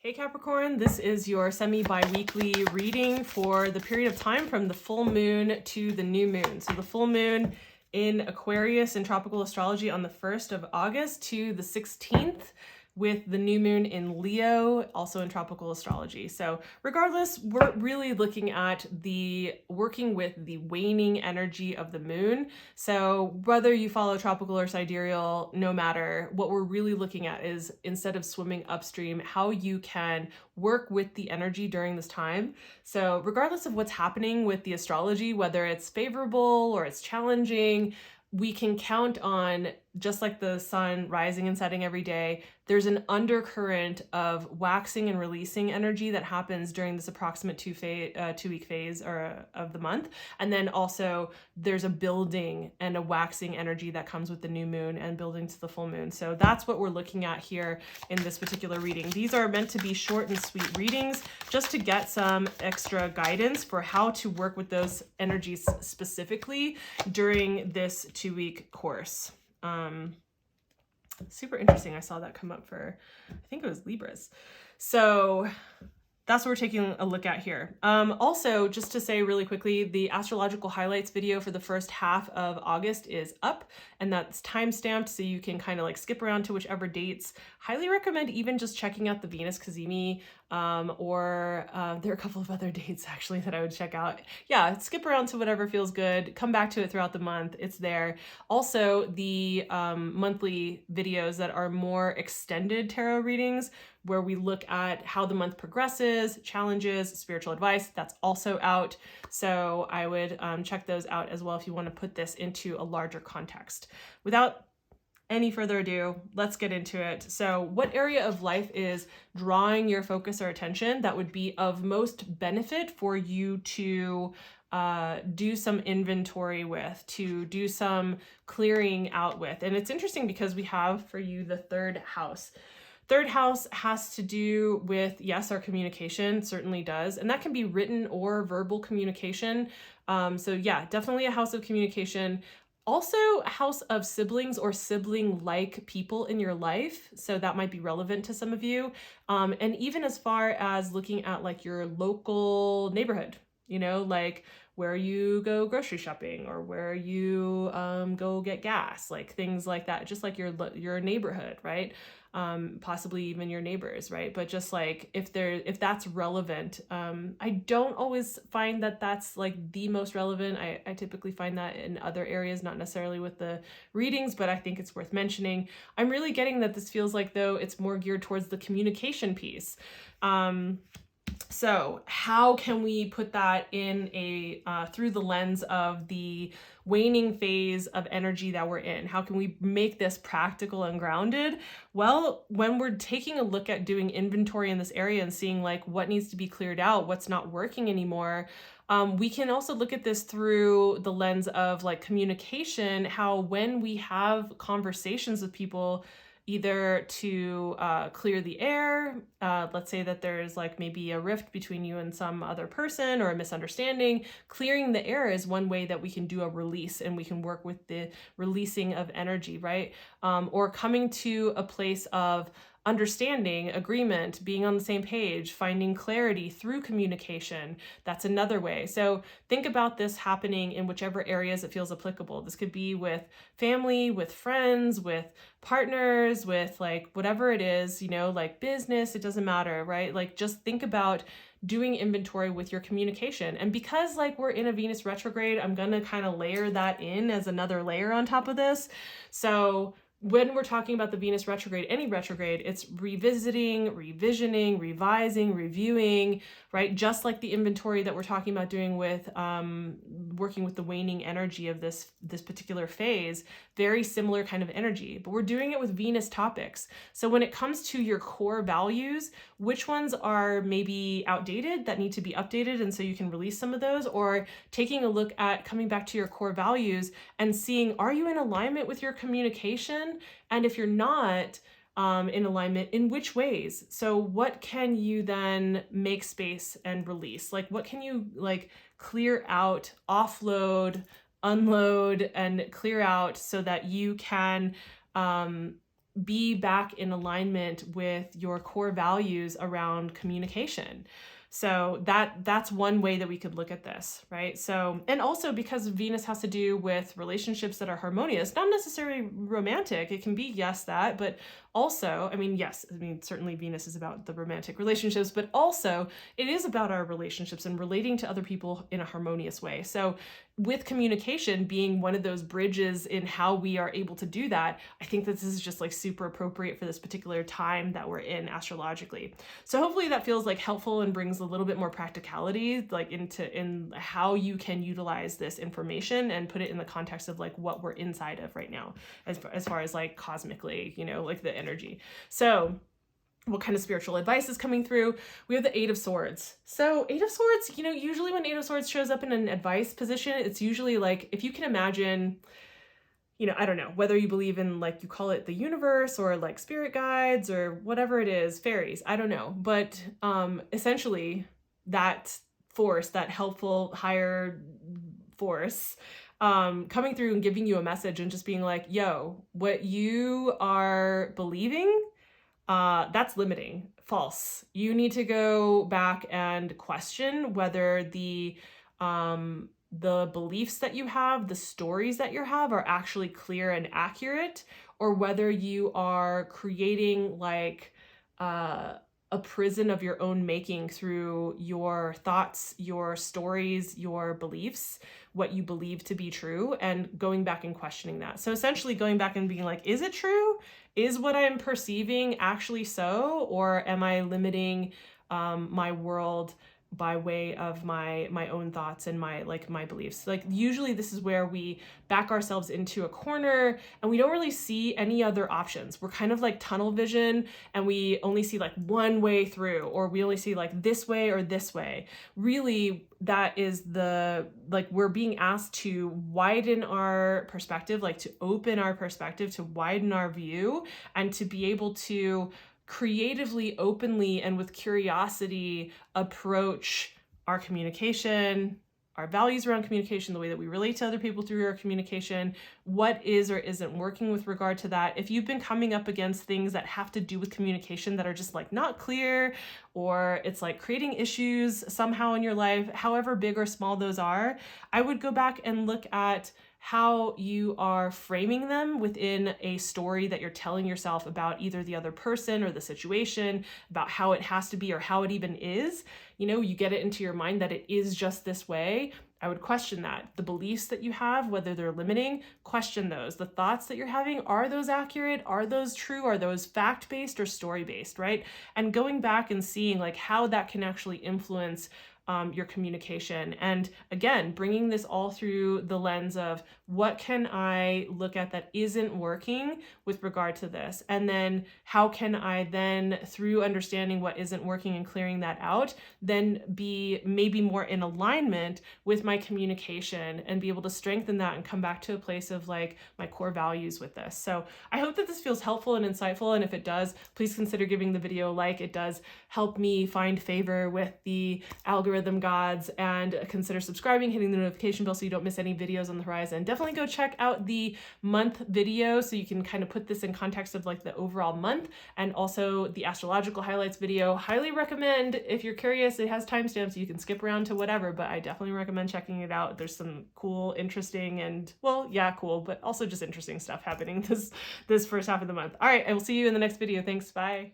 Hey Capricorn, this is your semi-bi-weekly reading for the period of time from the full moon to the new moon. So the full moon in Aquarius in tropical astrology on the 1st of August to the 16th, with the new moon in Leo, also in tropical astrology. So regardless, we're really looking at working with the waning energy of the moon. So whether you follow tropical or sidereal, no matter, what we're really looking at is, instead of swimming upstream, how you can work with the energy during this time. So regardless of what's happening with the astrology, whether it's favorable or it's challenging, we can count on, just like the sun rising and setting every day, there's an undercurrent of waxing and releasing energy that happens during this approximate two-week phase of the month. And then also there's a building and a waxing energy that comes with the new moon and building to the full moon. So that's what we're looking at here in this particular reading. These are meant to be short and sweet readings, just to get some extra guidance for how to work with those energies specifically during this 2-week course. Super interesting. I saw that come up for, I think it was Libras. So that's what we're taking a look at here. Also, just to say really quickly, the astrological highlights video for the first half of August is up, and that's time-stamped, so you can kind of like skip around to whichever dates. Highly recommend even just checking out the Venus Cazimi, or there are a couple of other dates actually that I would check out. Yeah, skip around to whatever feels good. Come back to it throughout the month. It's there. Also, the monthly videos that are more extended tarot readings, where we look at how the month progresses, challenges, spiritual advice, that's also out. So I would check those out as well if you want to put this into a larger context. Without any further ado, let's get into it. So what area of life is drawing your focus or attention that would be of most benefit for you to do some inventory with, to do some clearing out with? And it's interesting because we have for you the third house. Third house has to do with, yes, our communication, certainly does. And that can be written or verbal communication. So yeah, definitely a house of communication. Also a house of siblings or sibling-like people in your life. So that might be relevant to some of you. And even as far as looking at like your local neighborhood, you know, like where you go grocery shopping or where you go get gas, like things like that, just like your neighborhood, right? Possibly even your neighbors, right? But just like if that's relevant, I don't always find that that's like the most relevant. I typically find that in other areas, not necessarily with the readings, but I think it's worth mentioning. I'm really getting that this feels like though it's more geared towards the communication piece. So how can we put that in through the lens of the waning phase of energy that we're in? How can we make this practical and grounded? Well, when we're taking a look at doing inventory in this area and seeing like what needs to be cleared out, what's not working anymore, we can also look at this through the lens of like communication, how when we have conversations with people, either to clear the air, let's say that there's like maybe a rift between you and some other person or a misunderstanding, clearing the air is one way that we can do a release, and we can work with the releasing of energy, right? Or coming to a place of understanding, agreement, being on the same page, finding clarity through communication. That's another way. So think about this happening in whichever areas it feels applicable. This could be with family, with friends, with partners, with like whatever it is, you know, like business, it doesn't matter, right? Like just think about doing inventory with your communication. And because like we're in a Venus retrograde, I'm going to kind of layer that in as another layer on top of this. So when we're talking about the Venus retrograde, any retrograde, it's revisiting, revisioning, revising, reviewing, right? Just like the inventory that we're talking about doing with working with the waning energy of this particular phase, very similar kind of energy, but we're doing it with Venus topics. So when it comes to your core values, which ones are maybe outdated that need to be updated, and so you can release some of those, or taking a look at coming back to your core values and seeing, are you in alignment with your communication? And if you're not in alignment, in which ways? So what can you then make space and release? Like what can you like clear out, offload, unload, and clear out so that you can be back in alignment with your core values around communication. So that's one way that we could look at this, right? So, and also because Venus has to do with relationships that are harmonious, not necessarily romantic. It can be, yes, that, but also, I mean, yes, I mean, certainly Venus is about the romantic relationships, but also it is about our relationships and relating to other people in a harmonious way. So with communication being one of those bridges in how we are able to do that, I think that this is just like super appropriate for this particular time that we're in astrologically. So hopefully that feels like helpful and brings a little bit more practicality like in how you can utilize this information and put it in the context of like what we're inside of right now as far as like cosmically, you know, like the energy. So what kind of spiritual advice is coming through? We have the Eight of Swords. So Eight of Swords, you know, usually when Eight of Swords shows up in an advice position, it's usually like, if you can imagine, you know, I don't know, whether you believe in like, you call it the universe or like spirit guides or whatever it is, fairies, I don't know. But essentially that force, that helpful higher force, coming through and giving you a message and just being like, yo, what you are believing, that's limiting, false. You need to go back and question whether the beliefs that you have, the stories that you have are actually clear and accurate, or whether you are creating like a prison of your own making through your thoughts, your stories, your beliefs, what you believe to be true, and going back and questioning that. So essentially going back and being like, is it true? Is what I'm perceiving actually so? Or am I limiting my world by way of my own thoughts and my beliefs? Like usually this is where we back ourselves into a corner and we don't really see any other options. We're kind of like tunnel vision and we only see like one way through, or we only see like this way or this way. Really, that is we're being asked to widen our perspective, like to open our perspective, to widen our view, and to be able to creatively, openly, and with curiosity approach our communication, our values around communication, the way that we relate to other people through our communication, what is or isn't working with regard to that. If you've been coming up against things that have to do with communication that are just like not clear, or it's like creating issues somehow in your life, however big or small those are, I would go back and look at how you are framing them within a story that you're telling yourself about either the other person or the situation, about how it has to be or how it even is. You know, you get it into your mind that it is just this way. I would question that. The beliefs that you have, whether they're limiting, question those. The thoughts that you're having, are those accurate? Are those true? Are those fact-based or story-based, right? And going back and seeing like how that can actually influence your communication. And again, bringing this all through the lens of what can I look at that isn't working with regard to this? And then how can I then, through understanding what isn't working and clearing that out, then be maybe more in alignment with my communication and be able to strengthen that and come back to a place of like my core values with this. So I hope that this feels helpful and insightful. And if it does, please consider giving the video a like. It does help me find favor with the algorithm gods, and consider subscribing, hitting the notification bell so you don't miss any videos on the horizon. Definitely go check out the month video so you can kind of put this in context of like the overall month, and also the astrological highlights video. Highly recommend if you're curious. It has timestamps, so you can skip around to whatever, but I definitely recommend checking it out. There's some cool, interesting, and well, yeah, cool, but also just interesting stuff happening this first half of the month. All right, I will see you in the next video. Thanks, bye.